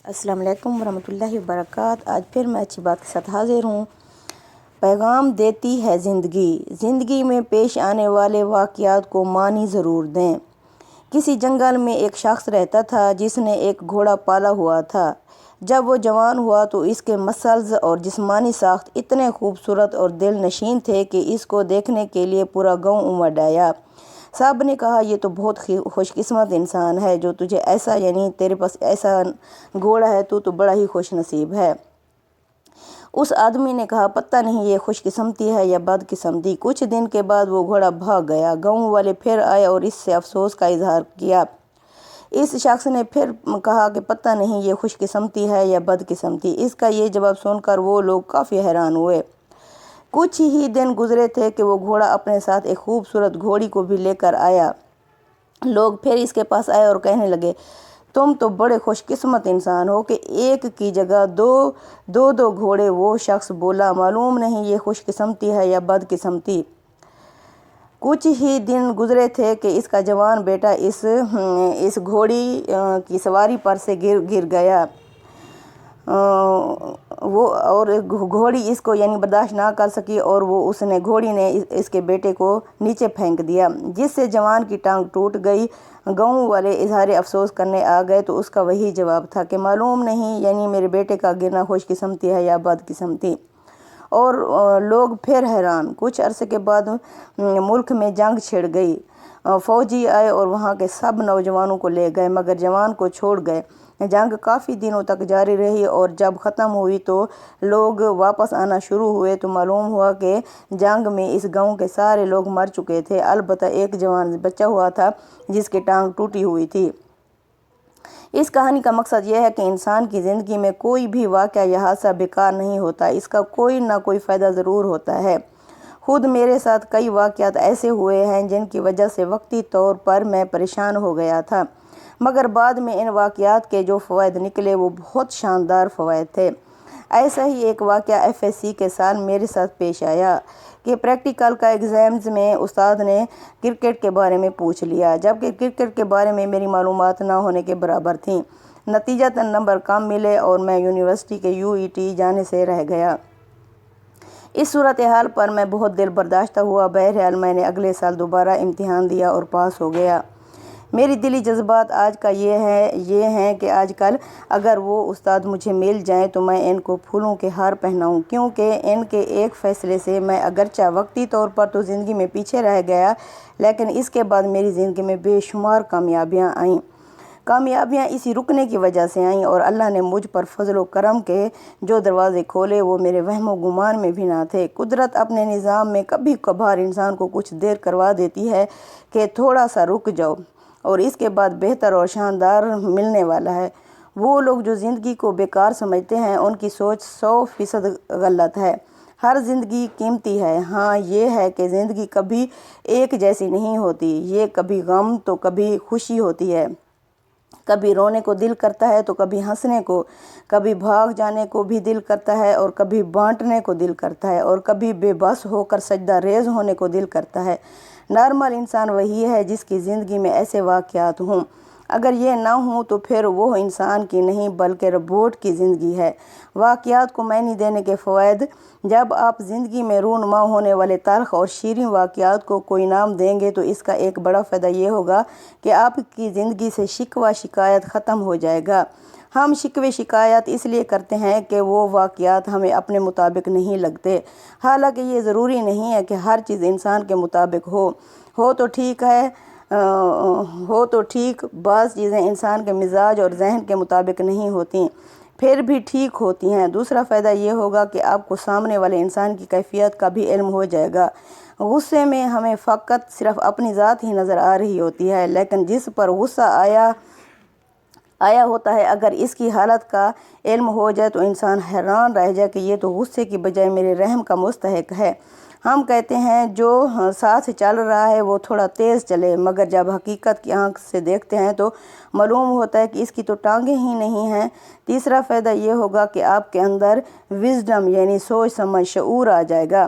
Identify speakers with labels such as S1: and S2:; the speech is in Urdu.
S1: السلام علیکم ورحمۃ اللہ وبرکاتہ۔ آج پھر میں اچھی بات کے ساتھ حاضر ہوں۔ پیغام دیتی ہے زندگی۔ زندگی میں پیش آنے والے واقعات کو معنی ضرور دیں۔ کسی جنگل میں ایک شخص رہتا تھا جس نے ایک گھوڑا پالا ہوا تھا۔ جب وہ جوان ہوا تو اس کے مسلز اور جسمانی ساخت اتنے خوبصورت اور دل نشین تھے کہ اس کو دیکھنے کے لیے پورا گاؤں امٹ آیا۔ سب نے کہا یہ تو بہت خوش قسمت انسان ہے جو تجھے ایسا تیرے پاس ایسا گھوڑا ہے، تو بڑا ہی خوش نصیب ہے۔ اس آدمی نے کہا پتہ نہیں یہ خوش قسمتی ہے یا بد قسمتی۔ کچھ دن کے بعد وہ گھوڑا بھاگ گیا۔ گاؤں والے پھر آئے اور اس سے افسوس کا اظہار کیا۔ اس شخص نے پھر کہا کہ پتہ نہیں یہ خوش قسمتی ہے یا بد قسمتی۔ اس کا یہ جواب سن کر وہ لوگ کافی حیران ہوئے۔ کچھ ہی دن گزرے تھے کہ وہ گھوڑا اپنے ساتھ ایک خوبصورت گھوڑی کو بھی لے کر آیا۔ لوگ پھر اس کے پاس آئے اور کہنے لگے تم تو بڑے خوش قسمت انسان ہو کہ ایک کی جگہ دو گھوڑے۔ وہ شخص بولا معلوم نہیں یہ خوش قسمتی ہے یا بد قسمتی۔ کچھ ہی دن گزرے تھے کہ اس کا جوان بیٹا اس گھوڑی کی سواری پر سے گر گیا۔ اور گھوڑی اس کو برداشت نہ کر سکی اور گھوڑی نے اس کے بیٹے کو نیچے پھینک دیا، جس سے جوان کی ٹانگ ٹوٹ گئی۔ گاؤں والے اظہار افسوس کرنے آ گئے تو اس کا وہی جواب تھا کہ معلوم نہیں میرے بیٹے کا گرنا خوش قسمتی ہے یا بد قسمتی۔ اور لوگ پھر حیران۔ کچھ عرصے کے بعد ملک میں جنگ چھڑ گئی۔ فوجی آئے اور وہاں کے سب نوجوانوں کو لے گئے مگر جوان کو چھوڑ گئے۔ جنگ کافی دنوں تک جاری رہی اور جب ختم ہوئی تو لوگ واپس آنا شروع ہوئے تو معلوم ہوا کہ جنگ میں اس گاؤں کے سارے لوگ مر چکے تھے، البتہ ایک جوان بچا ہوا تھا جس کی ٹانگ ٹوٹی ہوئی تھی۔ اس کہانی کا مقصد یہ ہے کہ انسان کی زندگی میں کوئی بھی واقعہ یا حادثہ بیکار نہیں ہوتا، اس کا کوئی نہ کوئی فائدہ ضرور ہوتا ہے۔ خود میرے ساتھ کئی واقعات ایسے ہوئے ہیں جن کی وجہ سے وقتی طور پر میں پریشان ہو گیا تھا، مگر بعد میں ان واقعات کے جو فوائد نکلے وہ بہت شاندار فوائد تھے۔ ایسا ہی ایک واقعہ FSC کے سال میرے ساتھ پیش آیا کہ پریکٹیکل کا ایگزامز میں استاد نے کرکٹ کے بارے میں پوچھ لیا، جبکہ کرکٹ کے بارے میں میری معلومات نہ ہونے کے برابر تھیں۔ نتیجتاً نمبر کم ملے اور میں یونیورسٹی کے UET جانے سے رہ گیا۔ اس صورتحال پر میں بہت دل برداشتہ ہوا۔ بہرحال میں نے اگلے سال دوبارہ امتحان دیا اور پاس ہو گیا۔ میری دلی جذبات آج کا یہ ہیں کہ آج کل اگر وہ استاد مجھے مل جائیں تو میں ان کو پھولوں کے ہار پہناؤں، کیونکہ ان کے ایک فیصلے سے میں اگرچہ وقتی طور پر تو زندگی میں پیچھے رہ گیا، لیکن اس کے بعد میری زندگی میں بے شمار کامیابیاں آئیں۔ کامیابیاں اسی رکنے کی وجہ سے آئیں اور اللہ نے مجھ پر فضل و کرم کے جو دروازے کھولے وہ میرے وہم و گمان میں بھی نہ تھے۔ قدرت اپنے نظام میں کبھی کبھار انسان کو کچھ دیر کروا دیتی ہے کہ تھوڑا سا رک جاؤ اور اس کے بعد بہتر اور شاندار ملنے والا ہے۔ وہ لوگ جو زندگی کو بیکار سمجھتے ہیں ان کی سوچ 100% غلط ہے۔ ہر زندگی قیمتی ہے۔ ہاں یہ ہے کہ زندگی کبھی ایک جیسی نہیں ہوتی، یہ کبھی غم تو کبھی خوشی ہوتی ہے، کبھی رونے کو دل کرتا ہے تو کبھی ہنسنے کو، کبھی بھاگ جانے کو بھی دل کرتا ہے اور کبھی بانٹنے کو دل کرتا ہے اور کبھی بے بس ہو کر سجدہ ریز ہونے کو دل کرتا ہے۔ نارمل انسان وہی ہے جس کی زندگی میں ایسے واقعات ہوں۔ اگر یہ نہ ہوں تو پھر وہ انسان کی نہیں بلکہ روبوٹ کی زندگی ہے۔ واقعات کو معنی دینے کے فوائد: جب آپ زندگی میں رونما ہونے والے تلخ اور شیریں واقعات کو کوئی نام دیں گے تو اس کا ایک بڑا فائدہ یہ ہوگا کہ آپ کی زندگی سے شکوہ شکایت ختم ہو جائے گا۔ ہم شکوے شکایت اس لیے کرتے ہیں کہ وہ واقعات ہمیں اپنے مطابق نہیں لگتے، حالانکہ یہ ضروری نہیں ہے کہ ہر چیز انسان کے مطابق ہو تو ٹھیک، بعض چیزیں انسان کے مزاج اور ذہن کے مطابق نہیں ہوتیں، پھر بھی ٹھیک ہوتی ہیں۔ دوسرا فائدہ یہ ہوگا کہ آپ کو سامنے والے انسان کی کیفیت کا بھی علم ہو جائے گا۔ غصے میں ہمیں فقط صرف اپنی ذات ہی نظر آ رہی ہوتی ہے، لیکن جس پر غصہ آیا ہوتا ہے اگر اس کی حالت کا علم ہو جائے تو انسان حیران رہ جائے کہ یہ تو غصے کی بجائے میرے رحم کا مستحق ہے۔ ہم کہتے ہیں جو ساتھ چل رہا ہے وہ تھوڑا تیز چلے، مگر جب حقیقت کی آنکھ سے دیکھتے ہیں تو معلوم ہوتا ہے کہ اس کی تو ٹانگیں ہی نہیں ہیں۔ تیسرا فائدہ یہ ہوگا کہ آپ کے اندر وزڈم سوچ سمجھ شعور آ جائے گا۔